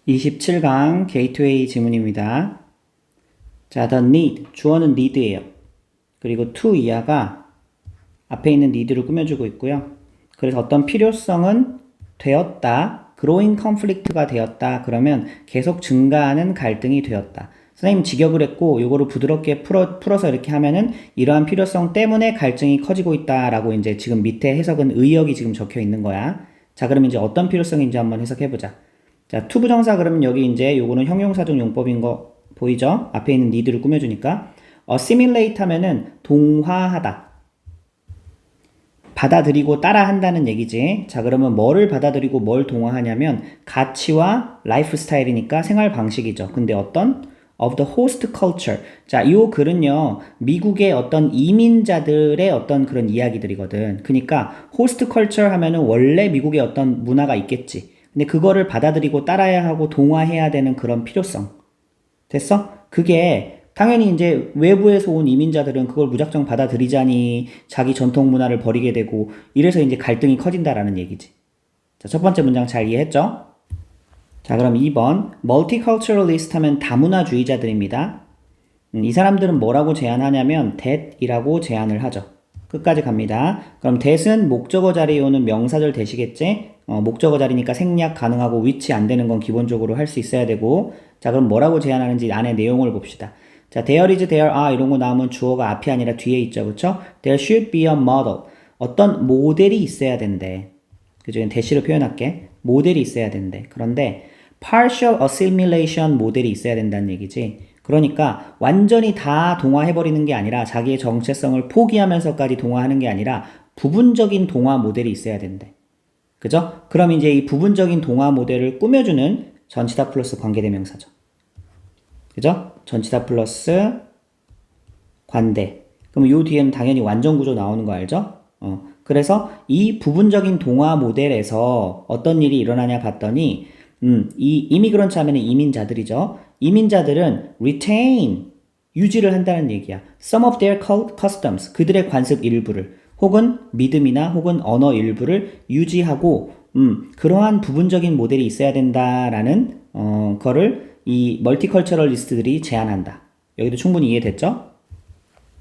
27강 게이트웨이 지문입니다. 자, the need, 주어는 need예요. 그리고 to 이하가 앞에 있는 need를 꾸며주고 있고요. 그래서 어떤 필요성은 되었다, growing conflict가 되었다, 그러면 계속 증가하는 갈등이 되었다. 선생님 직역을 했고 요거를 부드럽게 풀어서 이렇게 하면은 이러한 필요성 때문에 갈등이 커지고 있다라고 이제 지금 밑에 해석은 의역이 지금 적혀 있는 거야. 자, 그럼 이제 어떤 필요성인지 한번 해석해보자. 자, 투부정사 그러면 여기 이제 요거는 형용사적 용법인 거 보이죠? 앞에 있는 need를 꾸며주니까 assimilate 하면은 동화하다, 받아들이고 따라한다는 얘기지. 자, 그러면 뭐를 받아들이고 뭘 동화하냐면 가치와 라이프 스타일이니까 생활 방식이죠. 근데 어떤 of the host culture. 자, 이 글은요 미국의 어떤 이민자들의 어떤 그런 이야기들이거든. 그러니까 host culture 하면은 원래 미국의 어떤 문화가 있겠지. 근데 그거를 받아들이고 따라야 하고 동화해야 되는 그런 필요성. 됐어? 그게 당연히 이제 외부에서 온 이민자들은 그걸 무작정 받아들이자니 자기 전통 문화를 버리게 되고 이래서 이제 갈등이 커진다라는 얘기지. 자, 첫 번째 문장 잘 이해했죠? 자, 그럼 2번 multiculturalist 하면 다문화주의자들입니다. 이 사람들은 뭐라고 제안하냐면 that이라고 제안을 하죠. 끝까지 갑니다. 그럼 that은 목적어 자리에 오는 명사절 대시겠지? 목적어 자리니까 생략 가능하고 위치 안 되는 건 기본적으로 할 수 있어야 되고. 자, 그럼 뭐라고 제안하는지 안에 내용을 봅시다. 자, there is, there are 이런 거 나오면 주어가 앞이 아니라 뒤에 있죠. 그쵸? There should be a model. 어떤 모델이 있어야 된대. 그죠? 대시로 표현할게. 모델이 있어야 된대. 그런데 partial assimilation 모델이 있어야 된다는 얘기지. 그러니까 완전히 다 동화해버리는 게 아니라 자기의 정체성을 포기하면서까지 동화하는 게 아니라 부분적인 동화 모델이 있어야 된대. 그죠? 그럼 이제 이 부분적인 동화 모델을 꾸며주는 전치사 플러스 관계대명사죠. 그죠? 전치사 플러스 관대. 그럼 요 뒤에는 당연히 완전 구조 나오는 거 알죠? 그래서 이 부분적인 동화 모델에서 어떤 일이 일어나냐 봤더니 이 이미그런트 하면 이민자들이죠. 이민자들은 retain, 유지를 한다는 얘기야. Some of their customs, 그들의 관습 일부를 혹은 믿음이나 혹은 언어 일부를 유지하고 그러한 부분적인 모델이 있어야 된다라는 거를 이 멀티컬처럴리스트들이 제안한다. 여기도 충분히 이해됐죠?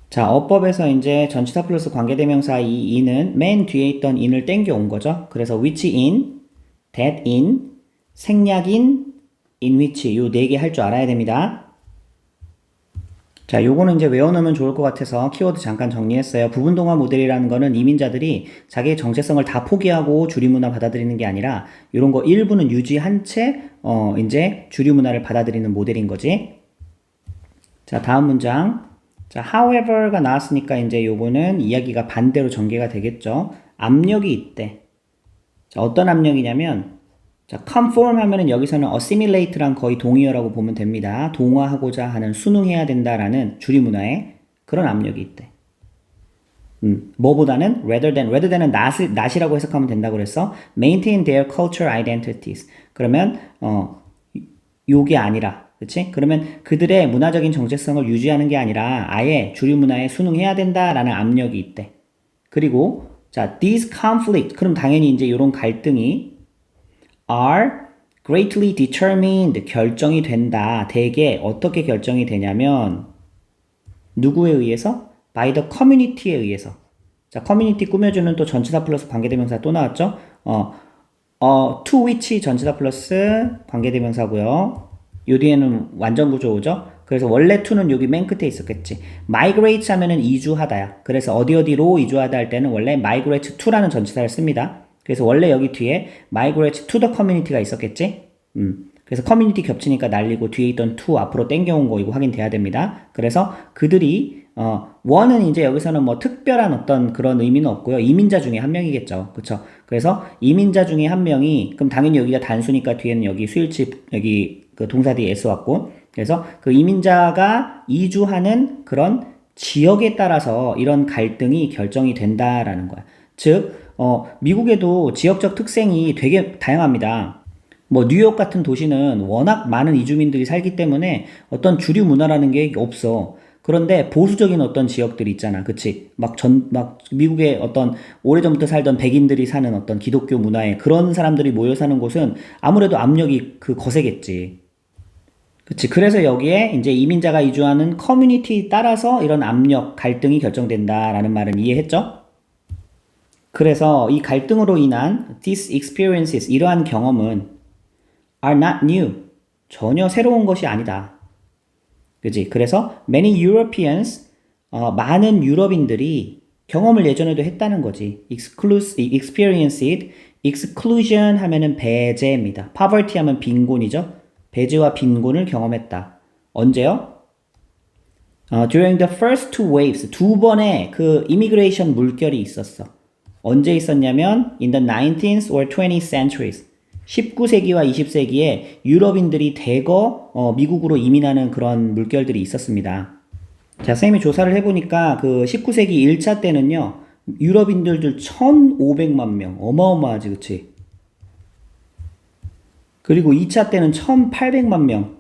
자, 어법에서 이제 전치사 플러스 관계대명사 이 in은 맨 뒤에 있던 in을 땡겨 온 거죠. 그래서 which in, that in, 생략인, in which 요 네 개 할 줄 알아야 됩니다. 자, 요거는 이제 외워놓으면 좋을 것 같아서 키워드 잠깐 정리했어요. 부분동화 모델이라는 거는 이민자들이 자기의 정체성을 다 포기하고 주류문화 받아들이는 게 아니라 요런 거 일부는 유지한 채 이제 주류문화를 받아들이는 모델인 거지. 자, 다음 문장. 자, however가 나왔으니까 이제 요거는 이야기가 반대로 전개가 되겠죠. 압력이 있대. 자, 어떤 압력이냐면 자, conform 하면은 여기서는 assimilate랑 거의 동의어라고 보면 됩니다. 동화하고자 하는, 순응해야 된다라는 주류문화에 그런 압력이 있대. 뭐보다는 rather than은 not이라고 해석하면 된다고 그랬어. maintain their cultural identities. 그러면 요게 아니라, 그치? 그러면 그들의 문화적인 정체성을 유지하는 게 아니라 아예 주류 문화에 순응해야 된다라는 압력이 있대. 그리고 자, these conflict. 그럼 당연히 이제 이런 갈등이 are greatly determined. 결정이 된다. 대개 어떻게 결정이 되냐면 누구에 의해서? by the community에 의해서. 자, 커뮤니티 꾸며주는 또 전치사 플러스 관계대명사 또 나왔죠? to which 전치사 플러스 관계대명사고요. 요 뒤에는 완전 구조 오죠? 그래서 원래 to는 여기 맨 끝에 있었겠지. migrate 하면은 이주하다야. 그래서 어디로 이주하다 할 때는 원래 migrate to라는 전치사를 씁니다. 그래서 원래 여기 뒤에 migrate to the community가 있었겠지? 그래서 커뮤니티 겹치니까 날리고 뒤에 있던 to 앞으로 땡겨온 거 이거 확인돼야 됩니다. 그래서 그들이 원은 이제 여기서는 뭐 특별한 어떤 그런 의미는 없고요. 이민자 중에 한 명이겠죠. 그쵸? 그래서 이민자 중에 한 명이, 그럼 당연히 여기가 단수니까 뒤에는 여기 수일치, 여기 그 동사 뒤에 s 왔고, 그래서 그 이민자가 이주하는 그런 지역에 따라서 이런 갈등이 결정이 된다라는 거야. 즉, 미국에도 지역적 특성이 되게 다양합니다. 뭐 뉴욕 같은 도시는 워낙 많은 이주민들이 살기 때문에 어떤 주류 문화라는 게 없어. 그런데 보수적인 어떤 지역들이 있잖아. 그치? 막 미국의 어떤 오래전부터 살던 백인들이 사는 어떤 기독교 문화에 그런 사람들이 모여 사는 곳은 아무래도 압력이 거세겠지. 그치. 그래서 여기에 이제 이민자가 이주하는 커뮤니티에 따라서 이런 압력, 갈등이 결정된다라는 말은 이해했죠? 그래서 이 갈등으로 인한 these experiences, 이러한 경험은 are not new. 전혀 새로운 것이 아니다. 그지? 그래서 many Europeans, 많은 유럽인들이 경험을 예전에도 했다는 거지. experienced, exclusion 하면은 배제입니다. poverty 하면 빈곤이죠. 배제와 빈곤을 경험했다. 언제요? During the first two waves, 두 번의 그 immigration 물결이 있었어. 언제 있었냐면 in the 19th or 20th centuries. 19세기와 20세기에 유럽인들이 대거 미국으로 이민하는 그런 물결들이 있었습니다. 자, 쌤이 조사를 해보니까 그 19세기 1차 때는요, 유럽인들들 1,500만 명. 어마어마하지, 그치? 그리고 2차 때는 1,800만 명.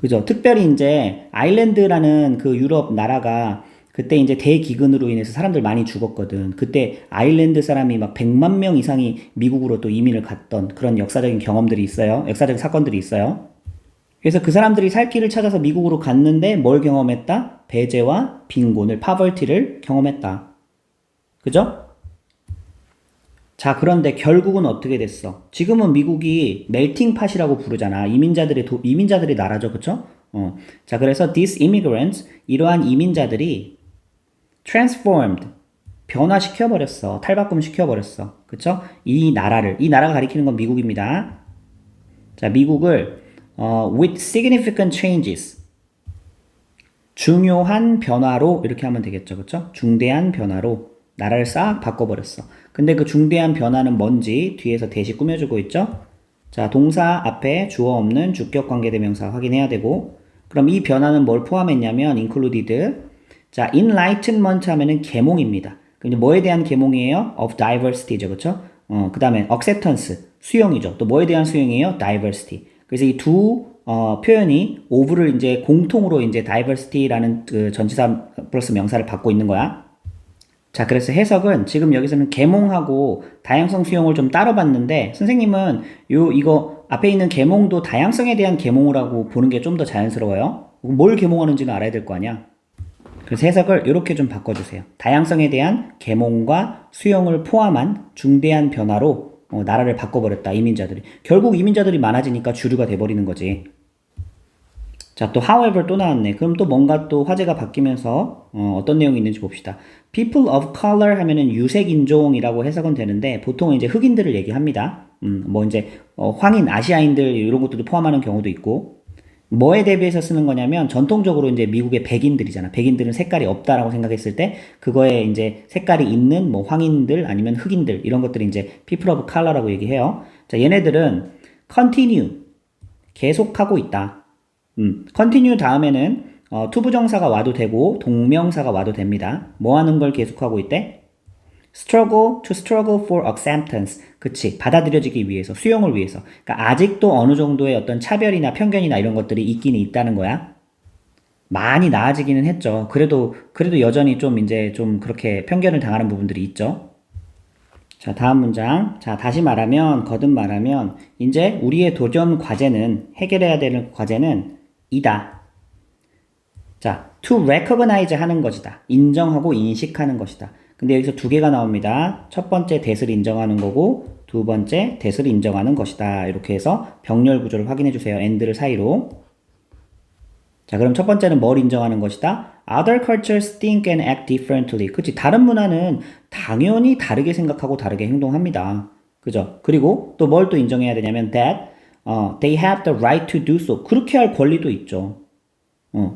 그죠? 특별히 이제 아일랜드라는 그 유럽 나라가 그때 이제 대기근으로 인해서 사람들 많이 죽었거든. 그때 아일랜드 사람이 막 100만 명 이상이 미국으로 또 이민을 갔던 그런 역사적인 경험들이 있어요. 역사적인 사건들이 있어요. 그래서 그 사람들이 살 길을 찾아서 미국으로 갔는데 뭘 경험했다? 배제와 빈곤을, 파벌티를 경험했다. 그죠? 자, 그런데 결국은 어떻게 됐어? 지금은 미국이 멜팅 팟이라고 부르잖아. 이민자들의 나라죠. 그쵸? 자, 그래서 these immigrants, 이러한 이민자들이 transformed, 변화시켜버렸어. 탈바꿈시켜버렸어. 그쵸? 이 나라가 가리키는 건 미국입니다. 자, 미국을, with significant changes. 중요한 변화로, 이렇게 하면 되겠죠. 그쵸? 중대한 변화로 나라를 싹 바꿔버렸어. 근데 그 중대한 변화는 뭔지 뒤에서 대시 꾸며주고 있죠? 자, 동사 앞에 주어 없는 주격 관계대명사 확인해야 되고, 그럼 이 변화는 뭘 포함했냐면, included. 자, enlightenment 하면은 계몽입니다. 근데 뭐에 대한 계몽이에요? of diversity죠. 그쵸? 그 다음에 acceptance, 수용이죠. 또 뭐에 대한 수용이에요? diversity. 그래서 이 두 표현이 of를 이제 공통으로 이제 diversity라는 그 전치사 플러스 명사를 받고 있는 거야. 자, 그래서 해석은 지금 여기서는 계몽하고 다양성 수용을 좀 따로 봤는데, 선생님은 이거 앞에 있는 계몽도 다양성에 대한 계몽이라고 보는 게 좀 더 자연스러워요. 뭘 계몽하는지는 알아야 될 거 아니야. 그래서 해석을 이렇게 좀 바꿔주세요. 다양성에 대한 계몽과 수용을 포함한 중대한 변화로 나라를 바꿔버렸다, 이민자들이. 결국 이민자들이 많아지니까 주류가 돼버리는 거지. 자, 또 however 또 나왔네. 그럼 또 뭔가 또 화제가 바뀌면서 어떤 내용이 있는지 봅시다. people of color 하면은 유색인종이라고 해석은 되는데 보통은 이제 흑인들을 얘기합니다. 뭐 이제 황인, 아시아인들 이런 것들도 포함하는 경우도 있고, 뭐에 대비해서 쓰는 거냐면 전통적으로 이제 미국의 백인들이잖아. 백인들은 색깔이 없다라고 생각했을 때 그거에 이제 색깔이 있는 뭐 황인들 아니면 흑인들 이런 것들이 이제 people of color라고 얘기해요. 자, 얘네들은 continue, 계속하고 있다. continue 다음에는 투부정사가 와도 되고 동명사가 와도 됩니다. 뭐 하는 걸 계속하고 있대? struggle for acceptance. 그치. 받아들여지기 위해서, 수용을 위해서. 그러니까 아직도 어느 정도의 어떤 차별이나 편견이나 이런 것들이 있기는 있다는 거야. 많이 나아지기는 했죠. 그래도 여전히 좀 이제 좀 그렇게 편견을 당하는 부분들이 있죠. 자, 다음 문장. 자, 다시 말하면, 거듭 말하면, 이제 우리의 도전 과제는, 해결해야 되는 과제는 이다. 자, to recognize 하는 것이다. 인정하고 인식하는 것이다. 근데 여기서 두 개가 나옵니다. 첫 번째 that을 인정하는 거고, 두 번째 that을 인정하는 것이다. 이렇게 해서 병렬 구조를 확인해 주세요. and를 사이로. 자, 그럼 첫 번째는 뭘 인정하는 것이다? Other cultures think and act differently. 그치? 다른 문화는 당연히 다르게 생각하고 다르게 행동합니다. 그죠? 그리고 또 뭘 또 인정해야 되냐면 that they have the right to do so. 그렇게 할 권리도 있죠.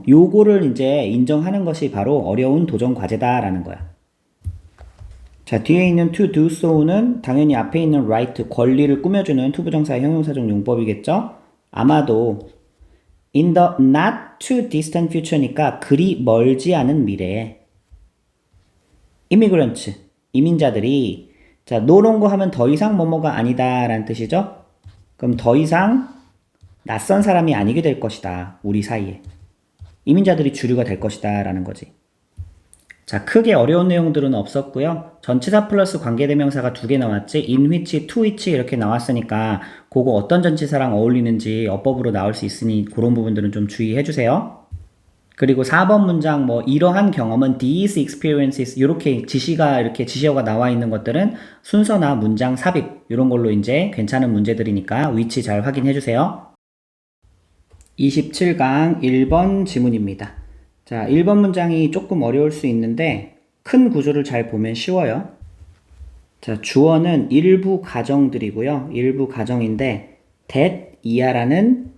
요거를 이제 인정하는 것이 바로 어려운 도전 과제다라는 거야. 자, 뒤에 있는 to do so는 당연히 앞에 있는 right, 권리를 꾸며주는 투부정사의 형용사적 용법이겠죠? 아마도 in the not too distant future니까 그리 멀지 않은 미래에 immigrants, 이민자들이 자, no longer 하면 더 이상 뭐뭐가 아니다 라는 뜻이죠? 그럼 더 이상 낯선 사람이 아니게 될 것이다. 우리 사이에. 이민자들이 주류가 될 것이다 라는 거지. 자, 크게 어려운 내용들은 없었고요. 전치사 플러스 관계대명사가 두 개 나왔지, in which, to which 이렇게 나왔으니까 그거 어떤 전치사랑 어울리는지 어법으로 나올 수 있으니 그런 부분들은 좀 주의해 주세요. 그리고 4번 문장 뭐 이러한 경험은 these experiences 이렇게 지시어가 나와 있는 것들은 순서나 문장 삽입 이런 걸로 이제 괜찮은 문제들이니까 위치 잘 확인해 주세요. 27강 1번 지문입니다. 자, 1번 문장이 조금 어려울 수 있는데 큰 구조를 잘 보면 쉬워요. 자, 주어는 일부 가정들이고요. 일부 가정인데 that 이하라는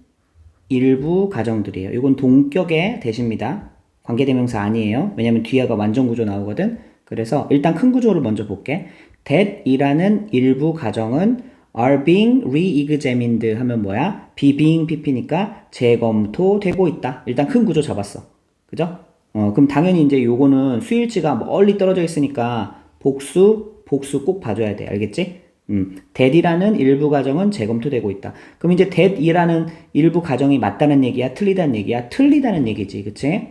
일부 가정들이에요. 이건 동격의 대시입니다. 관계대명사 아니에요. 왜냐면 뒤에가 완전 구조 나오거든. 그래서 일단 큰 구조를 먼저 볼게. that 이라는 일부 가정은 are being re-examined 하면 뭐야? be being pp니까 재검토되고 있다. 일단 큰 구조 잡았어. 그죠? 그럼 당연히 이제 요거는 수일치가 멀리 떨어져 있으니까 복수 꼭 봐줘야 돼. 알겠지? that이라는 일부 가정은 재검토되고 있다. 그럼 이제 that이라는 일부 가정이 맞다는 얘기야? 틀리다는 얘기야? 틀리다는 얘기지. 그치?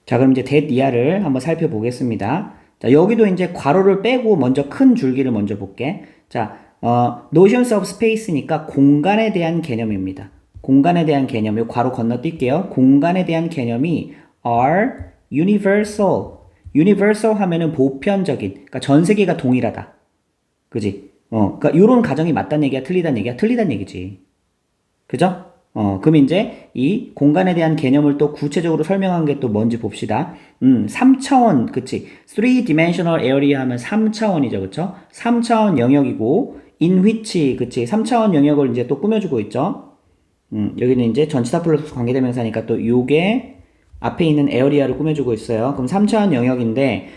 자, 그럼 이제 that 이하를 한번 살펴보겠습니다. 자, 여기도 이제 괄호를 빼고 먼저 큰 줄기를 먼저 볼게. 자, notions of space니까 공간에 대한 개념입니다. 공간에 대한 개념, 요 괄호 건너뛸게요. 공간에 대한 개념이 are universal. universal 하면은 보편적인, 그러니까 전 세계가 동일하다. 그지? 그러니까 요런 가정이 맞다는 얘기야, 틀리다는 얘기야? 틀리다는 얘기지. 그죠? 그럼 이제 이 공간에 대한 개념을 또 구체적으로 설명한 게 또 뭔지 봅시다. 3차원, 그치? 3dimensional area 하면 3차원이죠, 그쵸? 3차원 영역이고, in which, 그치? 3차원 영역을 이제 또 꾸며주고 있죠? 여기는 이제 전치사 플러스 관계대명사니까 또 요게 앞에 있는 에어리아를 꾸며주고 있어요. 그럼 3차원 영역인데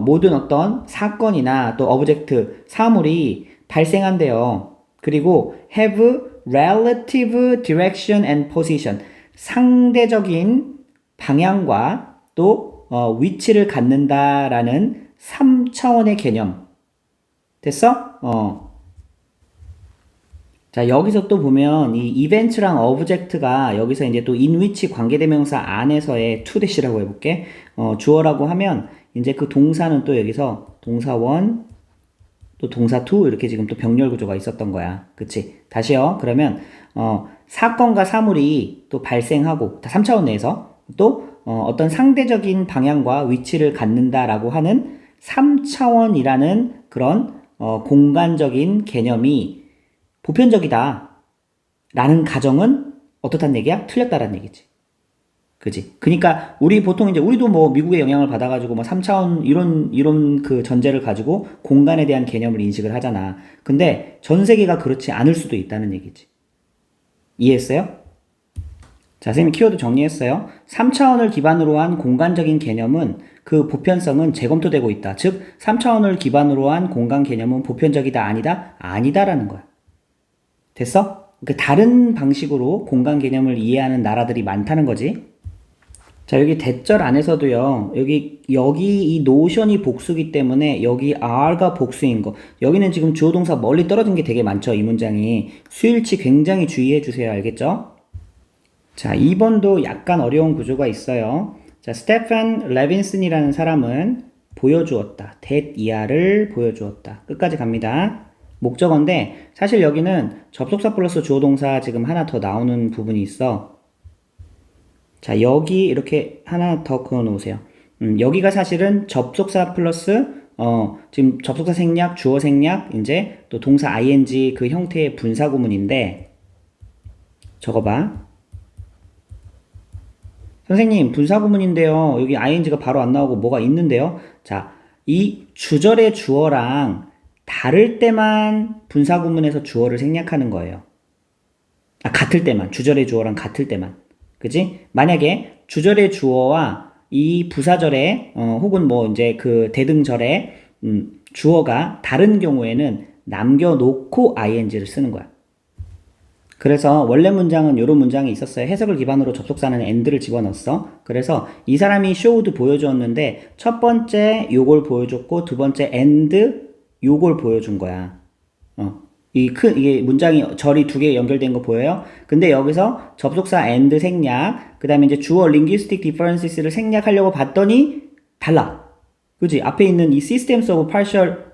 모든 어떤 사건이나 또 오브젝트, 사물이 발생한대요. 그리고 have relative direction and position. 상대적인 방향과 또 위치를 갖는다라는 3차원의 개념. 됐어? 자, 여기서 또 보면 이 이벤트랑 오브젝트가 여기서 이제 또 in which 관계대명사 안에서의 to 대시라고 해볼게. 주어라고 하면 이제 그 동사는 또 여기서 동사 1, 또 동사 2 이렇게 지금 또 병렬 구조가 있었던 거야. 그치? 다시요. 그러면 사건과 사물이 또 발생하고 3차원 내에서 또 어떤 상대적인 방향과 위치를 갖는다라고 하는 3차원이라는 그런 공간적인 개념이 보편적이다 라는 가정은 어떻다는 얘기야? 틀렸다라는 얘기지. 그지? 그니까 우리 보통 이제 우리도 뭐 미국의 영향을 받아가지고 뭐 3차원 이런 그 전제를 가지고 공간에 대한 개념을 인식을 하잖아. 근데 전 세계가 그렇지 않을 수도 있다는 얘기지. 이해했어요? 자, 선생님이 키워드 정리했어요. 3차원을 기반으로 한 공간적인 개념은 그 보편성은 재검토되고 있다. 즉 3차원을 기반으로 한 공간 개념은 보편적이다 아니다? 아니다라는 거야. 됐어? 그 다른 방식으로 공간 개념을 이해하는 나라들이 많다는 거지. 자, 여기 대절 안에서도요. 여기 이 노션이 복수기 때문에 여기 are가 복수인 거. 여기는 지금 주어 동사 멀리 떨어진 게 되게 많죠. 이 문장이. 수일치 굉장히 주의해 주세요. 알겠죠? 자, 2번도 약간 어려운 구조가 있어요. 자, 스테판 레빈슨이라는 사람은 보여주었다. that 이하를 보여주었다. 끝까지 갑니다. 목적어인데 사실 여기는 접속사 플러스 주어동사 지금 하나 더 나오는 부분이 있어. 자, 여기 이렇게 하나 더 그어 놓으세요. 여기가 사실은 접속사 플러스 지금 접속사 생략, 주어 생략, 이제 또 동사 ing 그 형태의 분사 구문인데 적어봐. 선생님, 분사 구문인데요. 여기 ing가 바로 안 나오고 뭐가 있는데요. 자, 이 주절의 주어랑 다를 때만 분사 구문에서 주어를 생략하는 거예요. 같을 때만. 주절의 주어랑 같을 때만. 그지? 만약에 주절의 주어와 이 부사절에 혹은 뭐 이제 그 대등절에 주어가 다른 경우에는 남겨놓고 ing를 쓰는 거야. 그래서 원래 문장은 이런 문장이 있었어요. 해석을 기반으로 접속사는 and를 집어넣었어. 그래서 이 사람이 showed 보여주었는데 첫 번째 요걸 보여줬고 두 번째 and 요걸 보여준 거야. 이게 문장이 절이 두 개 연결된 거 보여요? 근데 여기서 접속사 and 생략, 그 다음에 이제 주어 linguistic differences를 생략하려고 봤더니 달라. 그지? 앞에 있는 이 systems of partial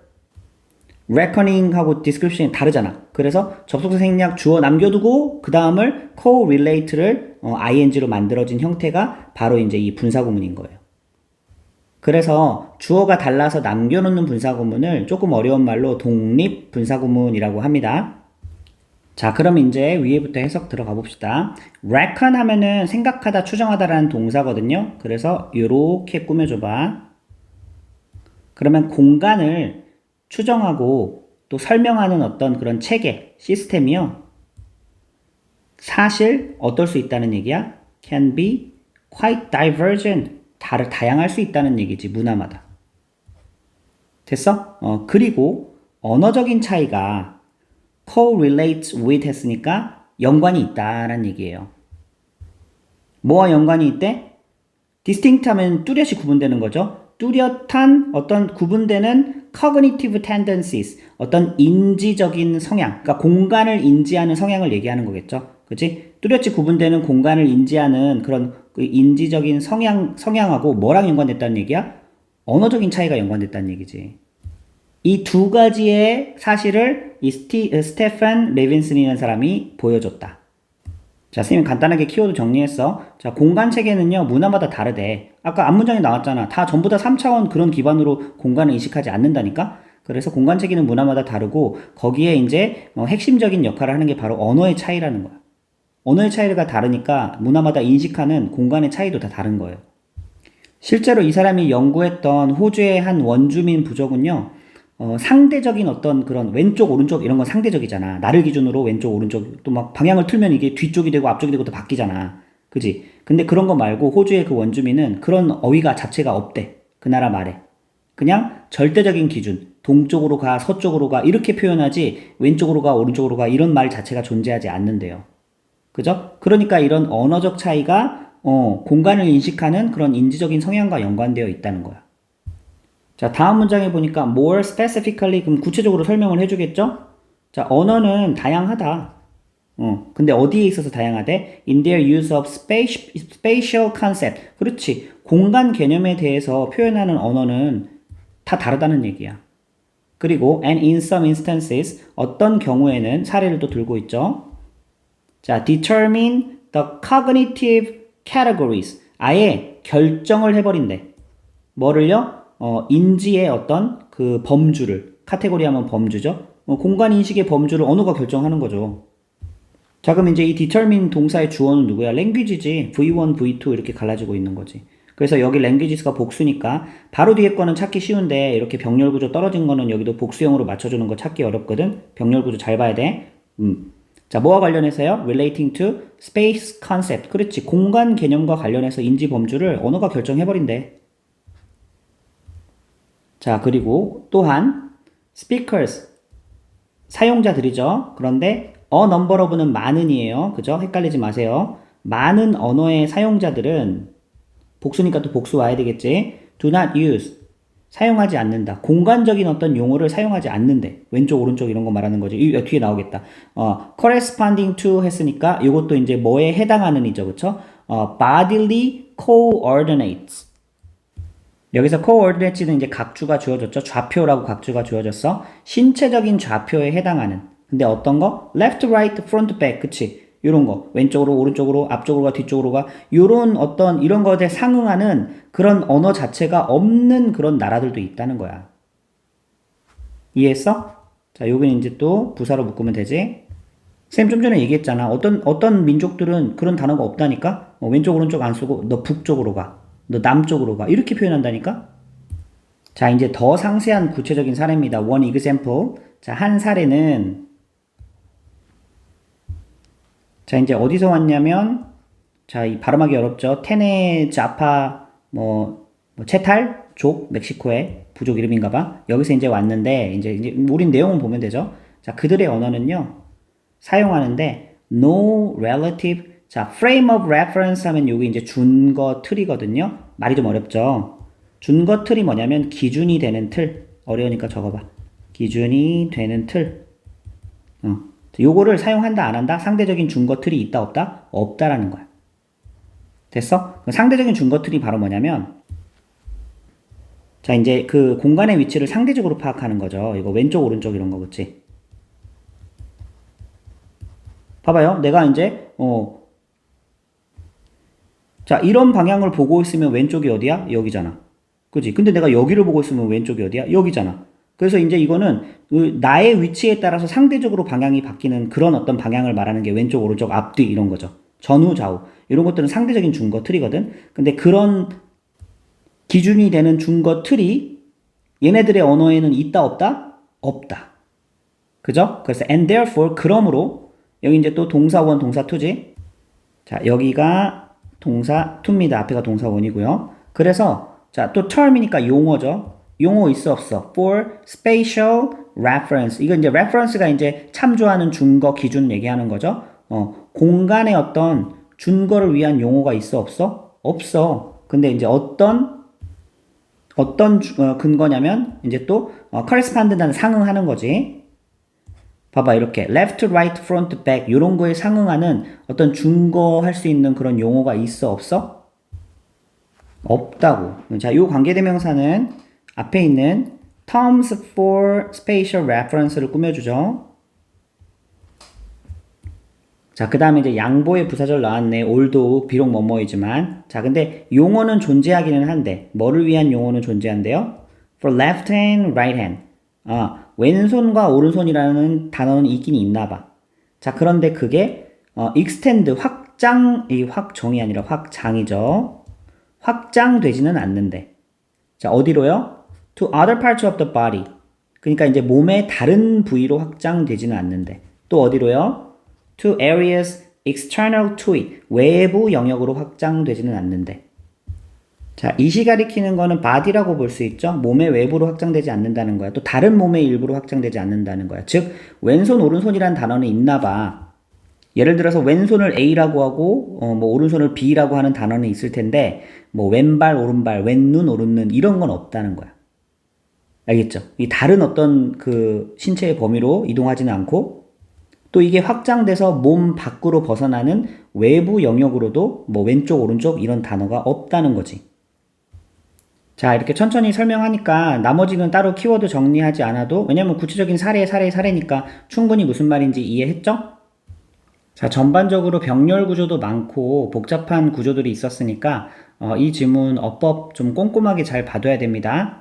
reckoning하고 description이 다르잖아. 그래서 접속사 생략 주어 남겨두고 그 다음을 correlate를 ing로 만들어진 형태가 바로 이제 이 분사구문인 거예요. 그래서 주어가 달라서 남겨놓는 분사구문을 조금 어려운 말로 독립 분사구문이라고 합니다. 자, 그럼 이제 위에부터 해석 들어가 봅시다. reckon 하면은 생각하다, 추정하다라는 동사거든요. 그래서 이렇게 꾸며줘봐. 그러면 공간을 추정하고 또 설명하는 어떤 그런 체계, 시스템이요. 사실 어떨 수 있다는 얘기야? can be quite divergent. 다양할 수 있다는 얘기지, 문화마다. 됐어? 그리고 언어적인 차이가 correlates with 했으니까 연관이 있다라는 얘기예요. 뭐와 연관이 있대? distinct 하면 뚜렷이 구분되는 거죠. 뚜렷한 어떤 구분되는 cognitive tendencies, 어떤 인지적인 성향, 그러니까 공간을 인지하는 성향을 얘기하는 거겠죠. 그치? 뚜렷이 구분되는 공간을 인지하는 그런 그 인지적인 성향하고 뭐랑 연관됐다는 얘기야? 언어적인 차이가 연관됐다는 얘기지. 이 두 가지의 사실을 이 스테판 레빈슨이라는 사람이 보여줬다. 자, 선생님 간단하게 키워드 정리했어. 자, 공간 체계는요, 문화마다 다르대. 아까 앞문장에 나왔잖아. 다 전부 다 3차원 그런 기반으로 공간을 인식하지 않는다니까? 그래서 공간 체계는 문화마다 다르고, 거기에 이제 핵심적인 역할을 하는 게 바로 언어의 차이라는 거야. 언어의 차이가 다르니까 문화마다 인식하는 공간의 차이도 다 다른 거예요. 실제로 이 사람이 연구했던 호주의 한 원주민 부족은요, 상대적인 어떤 그런 왼쪽, 오른쪽 이런 건 상대적이잖아. 나를 기준으로 왼쪽, 오른쪽 또 막 방향을 틀면 이게 뒤쪽이 되고 앞쪽이 되고 또 바뀌잖아. 그지? 근데 그런 거 말고 호주의 그 원주민은 그런 어휘가 자체가 없대. 그 나라 말에. 그냥 절대적인 기준, 동쪽으로 가, 서쪽으로 가 이렇게 표현하지 왼쪽으로 가, 오른쪽으로 가 이런 말 자체가 존재하지 않는데요. 그죠? 그러니까 이런 언어적 차이가 공간을 인식하는 그런 인지적인 성향과 연관되어 있다는 거야. 자, 다음 문장에 보니까 more specifically 그럼 구체적으로 설명을 해주겠죠? 자, 언어는 다양하다. 근데 어디에 있어서 다양하대? In their use of spatial concept. 그렇지. 공간 개념에 대해서 표현하는 언어는 다 다르다는 얘기야. 그리고 and in some instances 어떤 경우에는 사례를 또 들고 있죠. 자, determine the cognitive categories. 아예 결정을 해버린대. 뭐를요? 인지의 어떤 그 범주를, 카테고리 하면 범주죠. 공간 인식의 범주를 언어가 결정하는 거죠. 자, 그럼 이제 이 determine 동사의 주어는 누구야? language지. V1, V2 이렇게 갈라지고 있는 거지. 그래서 여기 languages가 복수니까 바로 뒤에 거는 찾기 쉬운데 이렇게 병렬 구조 떨어진 거는 여기도 복수형으로 맞춰주는 거 찾기 어렵거든. 병렬 구조 잘 봐야 돼. 자, 뭐와 관련해서요? relating to space concept. 그렇지. 공간 개념과 관련해서 인지 범주를 언어가 결정해버린대. 자, 그리고 또한 speakers, 사용자들이죠. 그런데 a number of는 많은이에요. 그죠? 헷갈리지 마세요. 많은 언어의 사용자들은 복수니까 또 복수 와야 되겠지. do not use, 사용하지 않는다. 공간적인 어떤 용어를 사용하지 않는데. 왼쪽, 오른쪽 이런 거 말하는 거지. 뒤에 나오겠다. corresponding to 했으니까 이것도 이제 뭐에 해당하는 이죠. 그쵸? bodily coordinates. 여기서 coordinate는 이제 각주가 주어졌죠. 좌표라고 각주가 주어졌어. 신체적인 좌표에 해당하는. 근데 어떤 거? left, right, front, back. 그치? 요런 거. 왼쪽으로, 오른쪽으로, 앞쪽으로 가, 뒤쪽으로 가. 요런 어떤 이런 것에 상응하는 그런 언어 자체가 없는 그런 나라들도 있다는 거야. 이해했어? 자, 여기는 이제 또 부사로 묶으면 되지. 쌤 좀 전에 얘기했잖아. 어떤 민족들은 그런 단어가 없다니까? 왼쪽, 오른쪽 안 쓰고 너 북쪽으로 가. 너 남쪽으로 가. 이렇게 표현한다니까? 자, 이제 더 상세한 구체적인 사례입니다. one example. 자, 한 사례는 자, 이제 어디서 왔냐면 자, 이 발음하기 어렵죠. 테네 자파 체탈 족 멕시코의 부족 이름인가 봐. 여기서 이제 왔는데 이제 우린 내용은 보면 되죠. 자, 그들의 언어는요. 사용하는데 no relative. 자, frame of reference 하면 여기 이제 준거 틀이거든요. 말이 좀 어렵죠. 준거 틀이 뭐냐면 기준이 되는 틀. 어려우니까 적어봐. 기준이 되는 틀. 요거를 사용한다 안 한다? 상대적인 준거 틀이 있다 없다? 없다라는 거야. 됐어? 상대적인 준거 틀이 바로 뭐냐면 자 이제 그 공간의 위치를 상대적으로 파악하는 거죠. 이거 왼쪽 오른쪽 이런 거 그치? 봐봐요. 내가 이제 자 이런 방향을 보고 있으면 왼쪽이 어디야? 여기잖아. 그지? 근데 내가 여기를 보고 있으면 왼쪽이 어디야? 여기잖아. 그래서 이제 이거는 나의 위치에 따라서 상대적으로 방향이 바뀌는 그런 어떤 방향을 말하는 게 왼쪽, 오른쪽, 앞뒤 이런 거죠. 전후, 좌우. 이런 것들은 상대적인 준거 틀이거든. 근데 그런 기준이 되는 준거 틀이 얘네들의 언어에는 있다, 없다? 없다. 그죠? 그래서 and therefore 그러므로 여기 이제 또 동사 원, 동사 투지. 자, 여기가 동사 투입니다. 앞에가 동사 원이고요. 그래서 자, 또 term이니까 용어죠. 용어 있어 없어? For spatial reference. 이거 이제 reference가 이제 참조하는 준거 기준 얘기하는 거죠. 공간의 어떤 준거를 위한 용어가 있어 없어? 없어. 근데 이제 어떤 근거냐면 이제 또 correspondent은 상응하는 거지. 봐봐 이렇게 left, right, front, back 이런 거에 상응하는 어떤 준거할 수 있는 그런 용어가 있어 없어? 없다고. 자, 요 관계대명사는 앞에 있는 terms for spatial reference를 꾸며주죠. 자, 그 다음에 이제 양보의 부사절 나왔네. although 비록 뭐뭐이지만. 자, 근데 용어는 존재하기는 한데 뭐를 위한 용어는 존재한대요? For left hand, right hand. 왼손과 오른손이라는 단어는 있긴 있나 봐. 자, 그런데 그게 extend 확장, 이 확정이 아니라 확장이죠. 확장되지는 않는데. 자, 어디로요? To other parts of the body. 그러니까 이제 몸의 다른 부위로 확장되지는 않는데. 또 어디로요? To areas external to it. 외부 영역으로 확장되지는 않는데. 자, 이시 가리키는 거는 body라고 볼 수 있죠. 몸의 외부로 확장되지 않는다는 거야. 또 다른 몸의 일부로 확장되지 않는다는 거야. 즉, 왼손, 오른손이라는 단어는 있나 봐. 예를 들어서 왼손을 A라고 하고 뭐 오른손을 B라고 하는 단어는 있을 텐데 뭐 왼발, 오른발, 왼눈, 오른눈 이런 건 없다는 거야. 알겠죠? 이 다른 어떤 그 신체의 범위로 이동하지는 않고 또 이게 확장돼서 몸 밖으로 벗어나는 외부 영역으로도 뭐 왼쪽, 오른쪽 이런 단어가 없다는 거지. 자, 이렇게 천천히 설명하니까 나머지는 따로 키워드 정리하지 않아도 왜냐면 구체적인 사례니까 충분히 무슨 말인지 이해했죠? 자, 전반적으로 병렬 구조도 많고 복잡한 구조들이 있었으니까 이 지문 어법 좀 꼼꼼하게 잘 봐둬야 됩니다.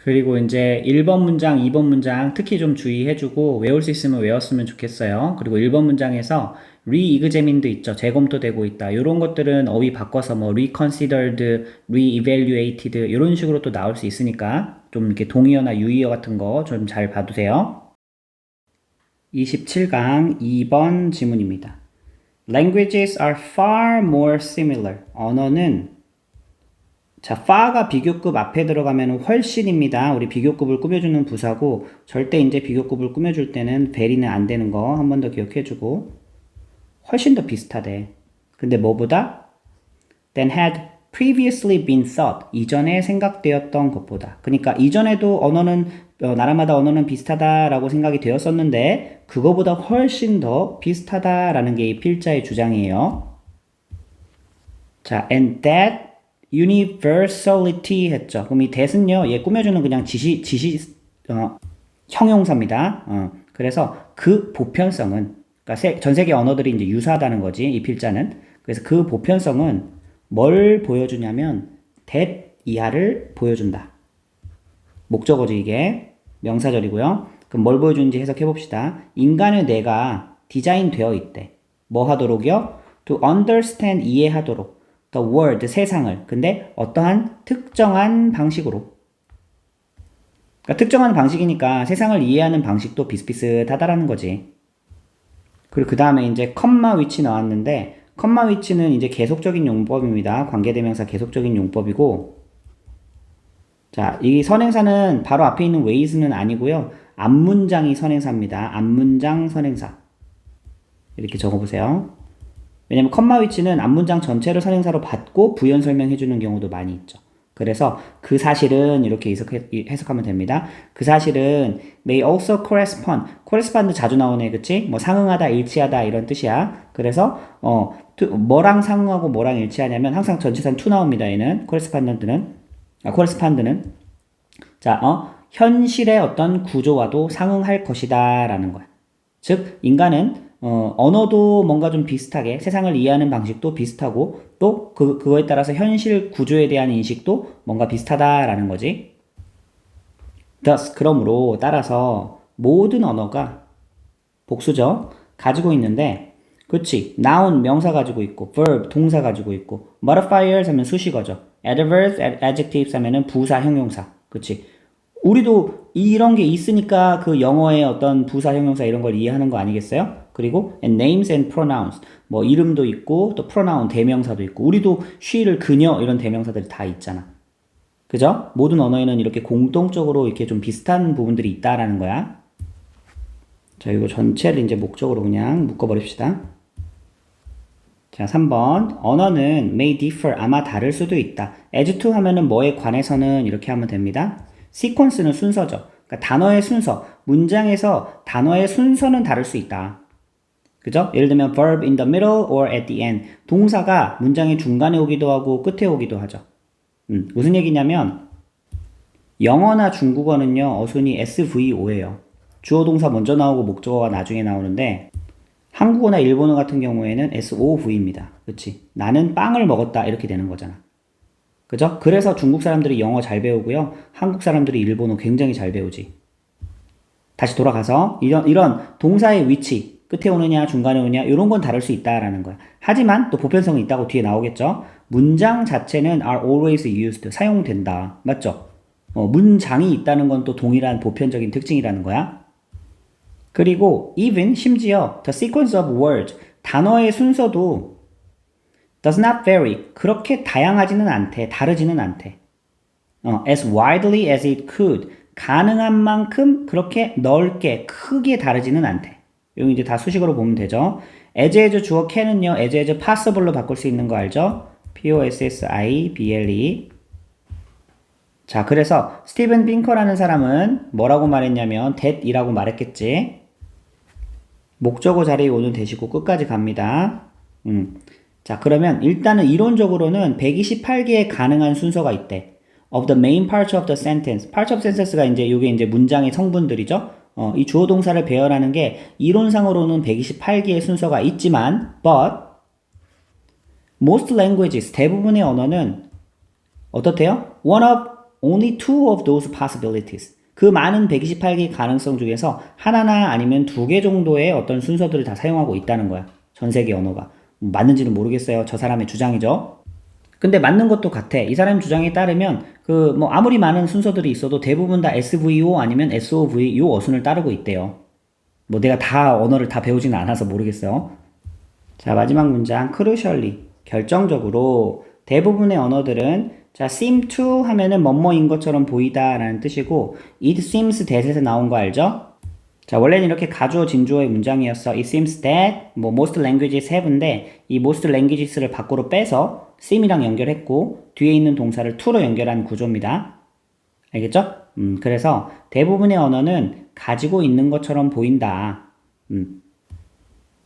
그리고 이제 1번 문장, 2번 문장 특히 좀 주의해주고 외울 수 있으면 외웠으면 좋겠어요. 그리고 1번 문장에서 re-examined 있죠. 재검토되고 있다. 이런 것들은 어휘 바꿔서 뭐 reconsidered, re-evaluated 이런 식으로 또 나올 수 있으니까 좀 이렇게 동의어나 유의어 같은 거 좀 잘 봐두세요. 27강 2번 지문입니다. Languages are far more similar. 언어는 자, far가 비교급 앞에 들어가면 훨씬입니다. 우리 비교급을 꾸며주는 부사고 절대 이제 비교급을 꾸며줄 때는 very는 안 되는 거 한 번 더 기억해주고 훨씬 더 비슷하대. 근데 뭐보다? than had previously been thought. 이전에 생각되었던 것보다. 그러니까 이전에도 언어는 나라마다 언어는 비슷하다라고 생각이 되었었는데 그거보다 훨씬 더 비슷하다라는 게 이 필자의 주장이에요. 자, and that universality 했죠. 그럼 이 that은요, 얘 꾸며주는 그냥 형용사입니다. 그래서 그 보편성은, 그러니까 전 세계 언어들이 이제 유사하다는 거지, 이 필자는. 그래서 그 보편성은 뭘 보여주냐면, that 이하를 보여준다. 목적어죠, 이게. 명사절이고요. 그럼 뭘 보여주는지 해석해 봅시다. 인간의 뇌가 디자인 되어 있대. 뭐 하도록요? To understand, 이해하도록. The world, 세상을. 근데 어떠한 특정한 방식으로. 그러니까 특정한 방식이니까 세상을 이해하는 방식도 비슷비슷하다라는 거지. 그리고 그 다음에 이제 컴마 위치 나왔는데 컴마 위치는 이제 계속적인 용법입니다. 관계대명사 계속적인 용법이고 자, 이 선행사는 바로 앞에 있는 ways는 아니고요. 앞문장이 선행사입니다. 앞문장 선행사. 이렇게 적어보세요. 왜냐면 컴마 위치는 앞문장 전체를 선행사로 받고 부연 설명해주는 경우도 많이 있죠. 그래서 그 사실은 이렇게 해석하면 됩니다. 그 사실은 may also correspond. correspond 자주 나오네, 그치? 뭐 상응하다, 일치하다 이런 뜻이야. 그래서 뭐랑 상응하고 뭐랑 일치하냐면 항상 전치사는 to 나옵니다. 얘는 correspond는 자, 현실의 어떤 구조와도 상응할 것이다라는 거야. 즉 인간은 언어도 뭔가 좀 비슷하게 세상을 이해하는 방식도 비슷하고 또 그거에 따라서 현실 구조에 대한 인식도 뭔가 비슷하다라는 거지. Thus, 그러므로 따라서 모든 언어가 복수죠. 가지고 있는데 그치. noun 명사 가지고 있고 verb 동사 가지고 있고 modifiers 하면 수식어죠. adverbs, adjectives 하면은 부사, 형용사. 그치. 우리도 이런 게 있으니까 그 영어의 어떤 부사, 형용사 이런 걸 이해하는 거 아니겠어요? 그리고 and names and pronouns 뭐 이름도 있고 또 pronoun 대명사도 있고 우리도 she를 그녀 이런 대명사들이 다 있잖아. 그죠? 모든 언어에는 이렇게 공통적으로 이렇게 좀 비슷한 부분들이 있다라는 거야. 자, 이거 전체를 이제 목적으로 그냥 묶어버립시다. 자, 3번. 언어는 may differ 아마 다를 수도 있다. as to 하면은 뭐에 관해서는 이렇게 하면 됩니다. sequence는 순서죠. 그러니까 단어의 순서, 문장에서 단어의 순서는 다를 수 있다. 그죠? 예를 들면 verb in the middle or at the end. 동사가 문장의 중간에 오기도 하고 끝에 오기도 하죠. 무슨 얘기냐면 영어나 중국어는요. 어순이 SVO예요. 주어 동사 먼저 나오고 목적어가 나중에 나오는데 한국어나 일본어 같은 경우에는 SOV입니다. 그치? 나는 빵을 먹었다 이렇게 되는 거잖아. 그죠? 그래서 중국 사람들이 영어 잘 배우고요. 한국 사람들이 일본어 굉장히 잘 배우지. 다시 돌아가서 이런 동사의 위치 끝에 오느냐 중간에 오느냐 이런 건 다를 수 있다라는 거야. 하지만 또 보편성이 있다고 뒤에 나오겠죠. 문장 자체는 are always used 사용된다. 맞죠? 문장이 있다는 건 또 동일한 보편적인 특징이라는 거야. 그리고 even 심지어 the sequence of words 단어의 순서도 does not vary 그렇게 다양하지는 않대. 다르지는 않대. as widely as it could 가능한 만큼 그렇게 넓게 크게 다르지는 않대. 이거 이제 다 수식어로 보면 되죠. as 주어 can은요. as possible로 바꿀 수 있는 거 알죠? possible. 자, 그래서 스티븐 핑커라는 사람은 뭐라고 말했냐면 that이라고 말했겠지. 목적어 자리에 오는 대시고 끝까지 갑니다. 자, 그러면 일단은 이론적으로는 128개의 가능한 순서가 있대. of the main parts of the sentence. parts of sentence가 이제 이게 이제 문장의 성분들이죠. 이 주어 동사를 배열하는 게 이론상으로는 128개의 순서가 있지만 but most languages 대부분의 언어는 어떻대요? only two of those possibilities. 그 많은 128개의 가능성 중에서 하나나 아니면 두 개 정도의 어떤 순서들을 다 사용하고 있다는 거야. 전 세계 언어가. 맞는지는 모르겠어요. 저 사람의 주장이죠. 근데 맞는 것도 같아. 이 사람 주장에 따르면 아무리 많은 순서들이 있어도 대부분 다 SVO 아니면 SOV 요 어순을 따르고 있대요. 내가 다 언어를 다 배우지는 않아서 모르겠어요. 자, 마지막 문장 crucially 결정적으로 대부분의 언어들은 자, seem to 하면은 뭐뭐인 것처럼 보이다 라는 뜻이고 it seems that에서 나온 거 알죠? 자, 원래는 이렇게 가주어 진주어의 문장이었어. It seems that most languages have인데 이 most languages를 밖으로 빼서 seem이랑 연결했고 뒤에 있는 동사를 to로 연결한 구조입니다. 알겠죠? 그래서 대부분의 언어는 가지고 있는 것처럼 보인다.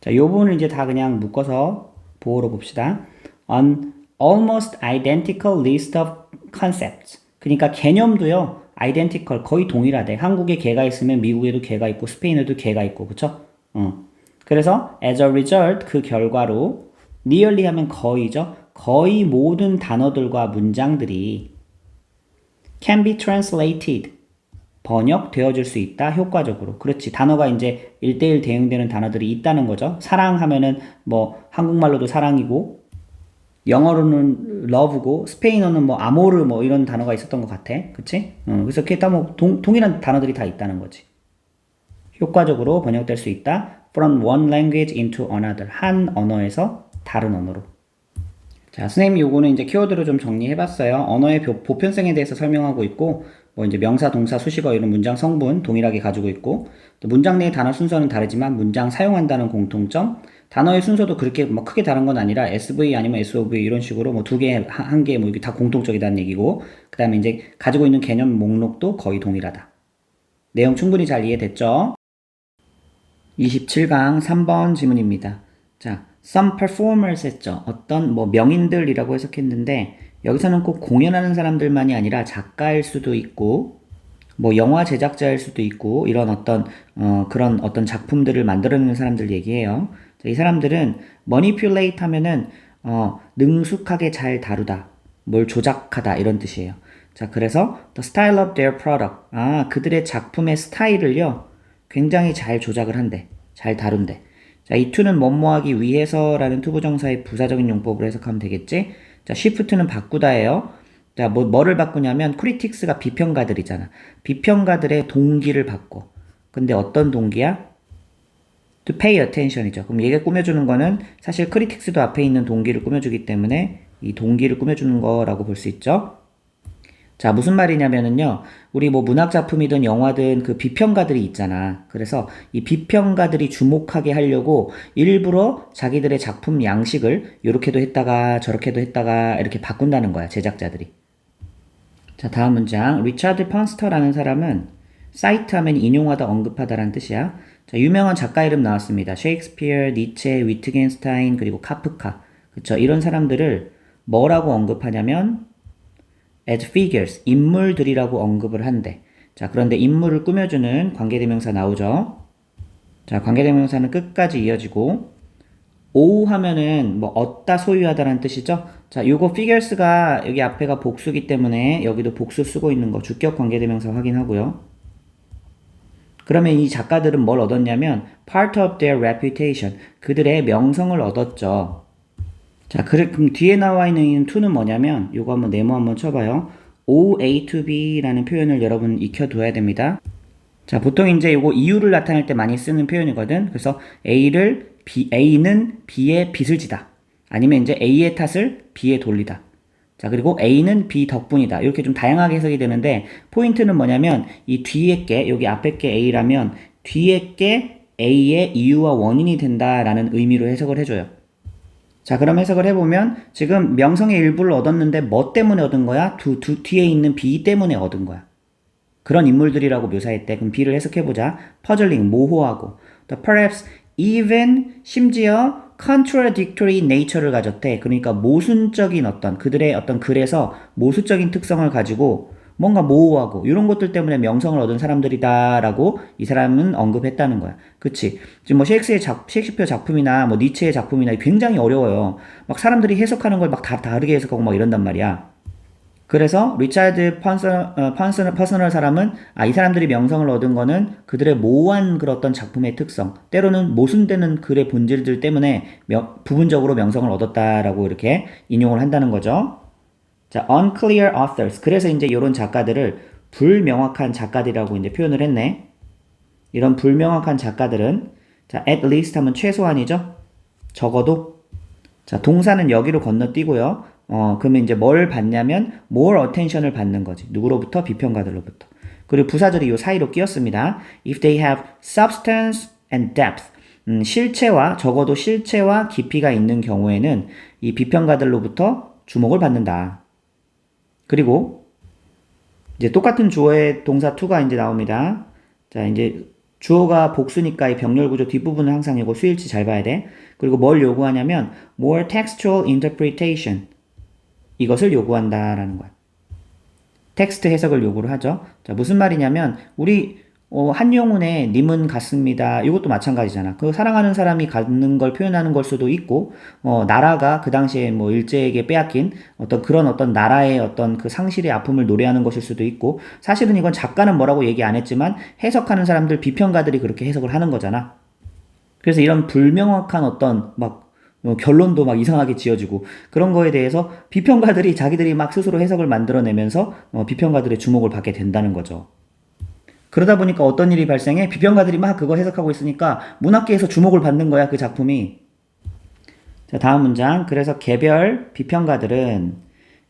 자, 요 부분을 이제 다 그냥 묶어서 보호로 봅시다. An almost identical list of concepts. 그러니까 개념도요. identical 거의 동일하대. 한국에 개가 있으면 미국에도 개가 있고 스페인에도 개가 있고 그쵸? 그래서 as a result 그 결과로 nearly 하면 거의죠. 거의 모든 단어들과 문장들이 can be translated 번역되어질 수 있다 효과적으로. 그렇지. 단어가 이제 1대1 대응되는 단어들이 있다는 거죠. 사랑하면은 한국말로도 사랑이고 영어로는 love고 스페인어는 아모르 이런 단어가 있었던 것 같아. 그치? 그래서 그게 다 동일한 단어들이 다 있다는 거지. 효과적으로 번역될 수 있다. from one language into another. 한 언어에서 다른 언어로. 자, 선생님 요거는 이제 키워드로 좀 정리해봤어요. 언어의 보편성에 대해서 설명하고 있고, 이제 명사, 동사, 수식어 이런 문장 성분 동일하게 가지고 있고, 또 문장 내의 단어 순서는 다르지만 문장 사용한다는 공통점, 단어의 순서도 그렇게 뭐 크게 다른 건 아니라 SV 아니면 SOV 이런 식으로 뭐 두 개, 한 개, 뭐 이게 다 공통적이다는 얘기고, 그 다음에 이제 가지고 있는 개념 목록도 거의 동일하다. 내용 충분히 잘 이해됐죠? 27강 3번 지문입니다. 자, some performers 했죠. 어떤 뭐 명인들이라고 해석했는데, 여기서는 꼭 공연하는 사람들만이 아니라 작가일 수도 있고, 뭐 영화 제작자일 수도 있고, 이런 어떤 그런 어떤 작품들을 만들어내는 사람들 얘기해요. 자, 이 사람들은 manipulate 하면은 능숙하게 잘 다루다, 뭘 조작하다 이런 뜻이에요. 자, 그래서 the style of their product, 그들의 작품의 스타일을요 굉장히 잘 조작을 한대, 잘 다룬대. 자, 이 to는 뭐뭐하기 위해서라는 투부정사의 부사적인 용법으로 해석하면 되겠지. 자, shift는 바꾸다예요. 자, 뭐를 바꾸냐면 크리틱스가 비평가들이잖아. 비평가들의 동기를 바꿔. 근데 어떤 동기야? to pay attention이죠. 그럼 얘가 꾸며주는 거는 사실 크리틱스도 앞에 있는 동기를 꾸며주기 때문에 이 동기를 꾸며주는 거라고 볼 수 있죠. 자, 무슨 말이냐면은요, 우리 뭐 문학 작품이든 영화든 그 비평가들이 있잖아. 그래서 이 비평가들이 주목하게 하려고 일부러 자기들의 작품 양식을 요렇게도 했다가 저렇게도 했다가 이렇게 바꾼다는 거야, 제작자들이. 자, 다음 문장. 리차드 펀스터라는 사람은 사이트 하면 인용하다, 언급하다라는 뜻이야. 자, 유명한 작가 이름 나왔습니다. 셰익스피어, 니체, 위트겐스타인, 그리고 카프카. 그쵸? 이런 사람들을 뭐라고 언급하냐면 as figures, 인물들이라고 언급을 한대. 자, 그런데 인물을 꾸며주는 관계대명사 나오죠? 자, 관계대명사는 끝까지 이어지고 O 하면은 뭐 얻다, 소유하다라는 뜻이죠? 자, 요거 figures가 여기 앞에가 복수기 때문에 여기도 복수 쓰고 있는 거 주격 관계대명사 확인하고요. 그러면 이 작가들은 뭘 얻었냐면 part of their reputation, 그들의 명성을 얻었죠. 자, 그럼 뒤에 나와 있는 to는 뭐냐면 요거 한번 네모 한번 쳐봐요. OA to B라는 표현을 여러분 익혀둬야 됩니다. 자, 보통 이제 요거 이유를 나타낼 때 많이 쓰는 표현이거든. 그래서 A는 B의 빚을 지다. 아니면 이제 A의 탓을 B에 돌리다. 자, 그리고 A는 B 덕분이다. 이렇게 좀 다양하게 해석이 되는데, 포인트는 뭐냐면, 이 뒤에 게, 여기 앞에 게 A라면, 뒤에 게 A의 이유와 원인이 된다라는 의미로 해석을 해줘요. 자, 그럼 해석을 해보면, 지금 명성의 일부를 얻었는데, 뭐 때문에 얻은 거야? 뒤에 있는 B 때문에 얻은 거야. 그런 인물들이라고 묘사했대. 그럼 B를 해석해보자. 퍼즐링, 모호하고. 또 perhaps even 심지어 contradictory nature를 가졌대. 그러니까 모순적인 그들의 어떤 글에서 모순적인 특성을 가지고 뭔가 모호하고 이런 것들 때문에 명성을 얻은 사람들이다라고 이 사람은 언급했다는 거야. 그치? 지금 뭐 셰익스피어 작품이나 뭐 니체의 작품이나 굉장히 어려워요. 막 사람들이 해석하는 걸 막 다 다르게 해석하고 막 이런단 말이야. 그래서 리차드 퍼스널 사람은 이 사람들이 명성을 얻은 거는 그들의 모호한 그런 어떤 작품의 특성, 때로는 모순되는 글의 본질들 때문에 부분적으로 명성을 얻었다라고 이렇게 인용을 한다는 거죠. 자, unclear authors. 그래서 이제 이런 작가들을 불명확한 작가들이라고 이제 표현을 했네. 이런 불명확한 작가들은 자, at least 하면 최소한이죠. 적어도. 자, 동사는 여기로 건너뛰고요. 그러면 이제 뭘 받냐면 more attention을 받는 거지. 누구로부터? 비평가들로부터. 그리고 부사절이 이 사이로 끼었습니다. If they have substance and depth. 적어도 실체와 깊이가 있는 경우에는 이 비평가들로부터 주목을 받는다. 그리고 이제 똑같은 주어의 동사 to가 이제 나옵니다. 자, 이제 주어가 복수니까 이 병렬 구조 뒷부분은 항상 이거 수일치 잘 봐야 돼. 그리고 뭘 요구하냐면 more textual interpretation. 이것을 요구한다라는 거야. 텍스트 해석을 요구를 하죠. 자, 무슨 말이냐면 우리 한용운의 님은 같습니다. 이것도 마찬가지잖아. 그 사랑하는 사람이 갖는 걸 표현하는 걸 수도 있고, 나라가 그 당시에 뭐 일제에게 빼앗긴 그런 나라의 그 상실의 아픔을 노래하는 것일 수도 있고, 사실은 이건 작가는 뭐라고 얘기 안 했지만 해석하는 사람들, 비평가들이 그렇게 해석을 하는 거잖아. 그래서 이런 불명확한 결론도 막 이상하게 지어지고 그런 거에 대해서 비평가들이 자기들이 막 스스로 해석을 만들어내면서 비평가들의 주목을 받게 된다는 거죠. 그러다 보니까 어떤 일이 발생해? 비평가들이 막 그거 해석하고 있으니까 문학계에서 주목을 받는 거야, 그 작품이. 자, 다음 문장. 그래서 개별 비평가들은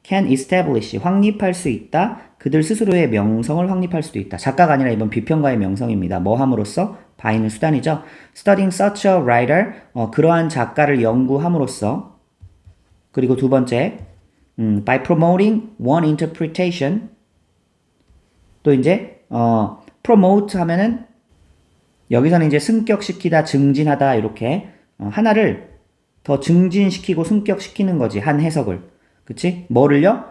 can establish, 확립할 수 있다. 그들 스스로의 명성을 확립할 수도 있다. 작가가 아니라 이번 비평가의 명성입니다. 뭐 함으로써? by는 수단이죠. studying such a writer, 그러한 작가를 연구함으로써. 그리고 두 번째, by promoting one interpretation. 또 이제, promote 하면은, 여기서는 이제 승격시키다, 증진하다, 이렇게, 하나를 더 증진시키고 승격시키는 거지, 한 해석을. 그치? 뭐를요?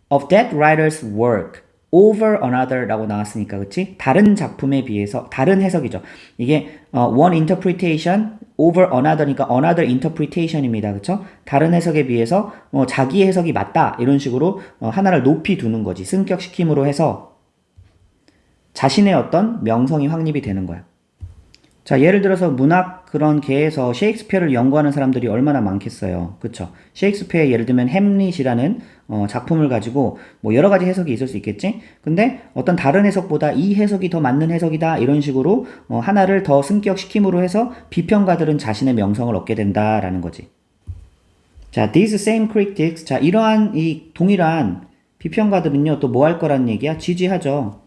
Of that writer's work over another 라고 나왔으니까, 그치? 다른 작품에 비해서, 다른 해석이죠. 이게, one interpretation over another니까 another interpretation입니다. 그쵸? 다른 해석에 비해서, 자기 해석이 맞다. 이런 식으로, 하나를 높이 두는 거지. 승격시킴으로 해서 자신의 어떤 명성이 확립이 되는 거야. 자, 예를 들어서 문학 그런 계에서 셰익스피어를 연구하는 사람들이 얼마나 많겠어요. 그쵸? 셰익스피어의 예를 들면 햄릿이라는 작품을 가지고 뭐 여러 가지 해석이 있을 수 있겠지? 근데 어떤 다른 해석보다 이 해석이 더 맞는 해석이다 이런 식으로 하나를 더 승격시킴으로 해서 비평가들은 자신의 명성을 얻게 된다라는 거지. 자, these same critics, 자, 이러한 이 동일한 비평가들은요, 또 뭐 할 거라는 얘기야? 지지하죠.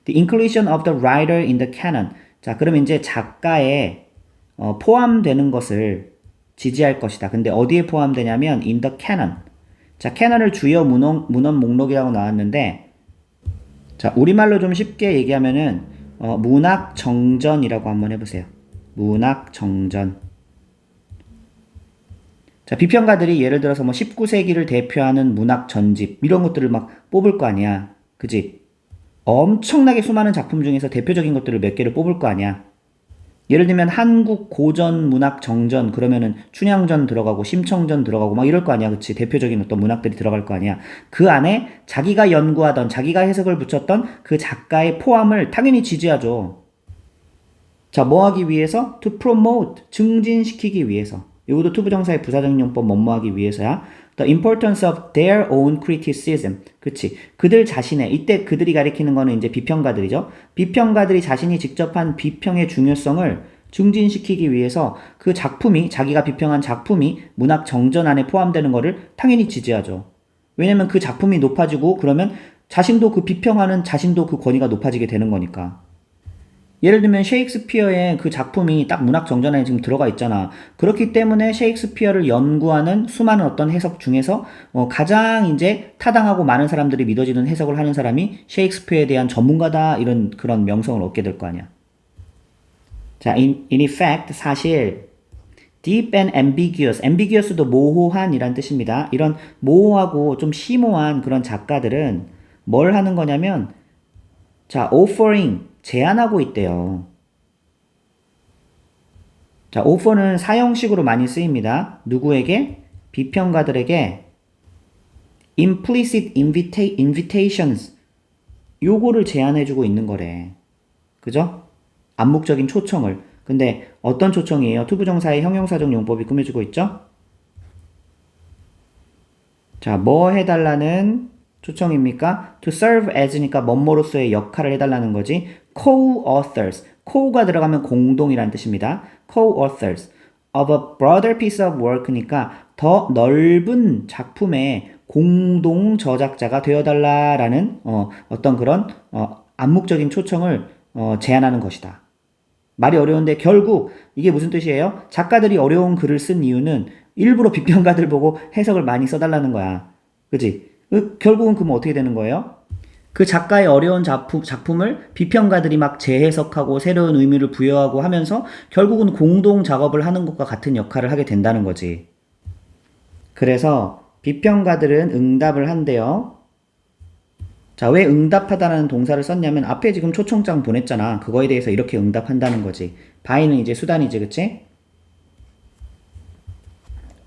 The inclusion of the writer in the canon. 자, 그럼 이제 작가에 포함되는 것을 지지할 것이다. 근데 어디에 포함되냐면 in the canon. 자, canon을 주요 문헌 목록이라고 나왔는데, 자, 우리말로 좀 쉽게 얘기하면은 문학 정전이라고 한번 해보세요. 문학 정전. 자, 비평가들이 예를 들어서 뭐 19세기를 대표하는 문학 전집 이런 것들을 막 뽑을 거 아니야. 그지? 엄청나게 수많은 작품 중에서 대표적인 것들을 몇 개를 뽑을 거 아니야. 예를 들면 한국 고전 문학 정전 그러면은 춘향전 들어가고 심청전 들어가고 막 이럴 거 아니야. 그치? 대표적인 어떤 문학들이 들어갈 거 아니야. 그 안에 자기가 연구하던 자기가 해석을 붙였던 그 작가의 포함을 당연히 지지하죠. 자, 뭐 하기 위해서? To promote, 증진시키기 위해서. 이것도 투부정사의 부사적 용법 뭐뭐하기 위해서야. The importance of their own criticism. 그치. 그들 자신의, 이때 그들이 가리키는 거는 이제 비평가들이죠. 비평가들이 자신이 직접 한 비평의 중요성을 증진시키기 위해서 그 작품이, 자기가 비평한 작품이 문학 정전 안에 포함되는 거를 당연히 지지하죠. 왜냐면 그 작품이 높아지고 그러면 자신도 그 비평하는 자신도 그 권위가 높아지게 되는 거니까. 예를 들면 셰익스피어의 그 작품이 딱 문학 정전에 지금 들어가 있잖아. 그렇기 때문에 셰익스피어를 연구하는 수많은 어떤 해석 중에서 가장 이제 타당하고 많은 사람들이 믿어지는 해석을 하는 사람이 셰익스피어에 대한 전문가다 이런 그런 명성을 얻게 될 거 아니야. 자, in effect 사실 deep and ambiguous도 모호한 이란 뜻입니다. 이런 모호하고 좀 심오한 그런 작가들은 뭘 하는 거냐면 자, offering 제안하고 있대요. 자, offer는 사형식으로 많이 쓰입니다. 누구에게? 비평가들에게 implicit invitations 요거를 제안해주고 있는 거래. 그죠? 암묵적인 초청을. 근데 어떤 초청이에요? 투부정사의 형용사적 용법이 꾸며주고 있죠? 자, 뭐 해달라는 초청입니까? To serve as니까 뭐뭐로서의 역할을 해달라는 거지. Co-authors. co가 들어가면 공동이라는 뜻입니다. Co-authors of a broader piece of work니까 더 넓은 작품의 공동 저작자가 되어달라라는 어떤 그런 암묵적인 초청을 제안하는 것이다. 말이 어려운데 결국 이게 무슨 뜻이에요? 작가들이 어려운 글을 쓴 이유는 일부러 비평가들 보고 해석을 많이 써달라는 거야. 그치? 결국은 그러면 어떻게 되는 거예요? 그 작가의 어려운 작품을 비평가들이 막 재해석하고 새로운 의미를 부여하고 하면서 결국은 공동 작업을 하는 것과 같은 역할을 하게 된다는 거지. 그래서 비평가들은 응답을 한대요. 자, 왜 응답하다라는 동사를 썼냐면 앞에 지금 초청장 보냈잖아. 그거에 대해서 이렇게 응답한다는 거지. by는 이제 수단이지, 그치?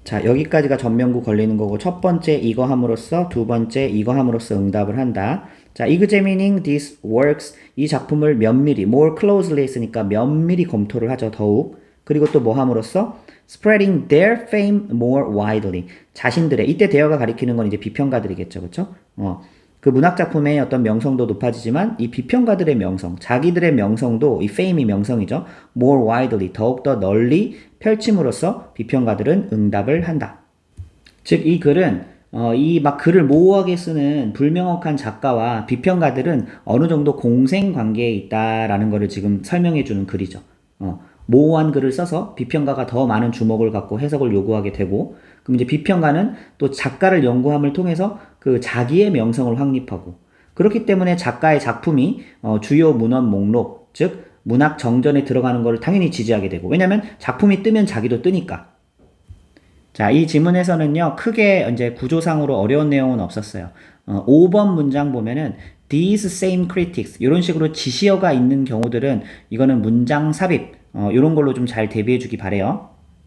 자, 여기까지가 전면구 걸리는 거고 첫 번째 이거 함으로써 두 번째 이거 함으로써 응답을 한다. 자, examining these works 이 작품을 면밀히 more closely 했으니까 면밀히 검토를 하죠. 더욱. 그리고 또 뭐 함으로써 spreading their fame more widely 자신들의 이때 대어가 가리키는 건 이제 비평가들이겠죠. 그렇죠? 그 문학 작품의 어떤 명성도 높아지지만 이 비평가들의 명성, 자기들의 명성도 이 fame이 명성이죠. more widely 더욱더 널리 펼침으로써 비평가들은 응답을 한다. 즉 이 글은 이 막 글을 모호하게 쓰는 불명확한 작가와 비평가들은 어느 정도 공생 관계에 있다라는 것을 지금 설명해 주는 글이죠. 모호한 글을 써서 비평가가 더 많은 주목을 갖고 해석을 요구하게 되고, 그럼 이제 비평가는 또 작가를 연구함을 통해서 그 자기의 명성을 확립하고, 그렇기 때문에 작가의 작품이 주요 문헌 목록, 즉 문학 정전에 들어가는 것을 당연히 지지하게 되고, 왜냐면 작품이 뜨면 자기도 뜨니까. 자, 이 지문에서는요, 크게 이제 구조상으로 어려운 내용은 없었어요. 5번 문장 보면은 these same critics 이런 식으로 지시어가 있는 경우들은 이거는 문장 삽입 이런 걸로 좀 잘 대비해 주기 바래요.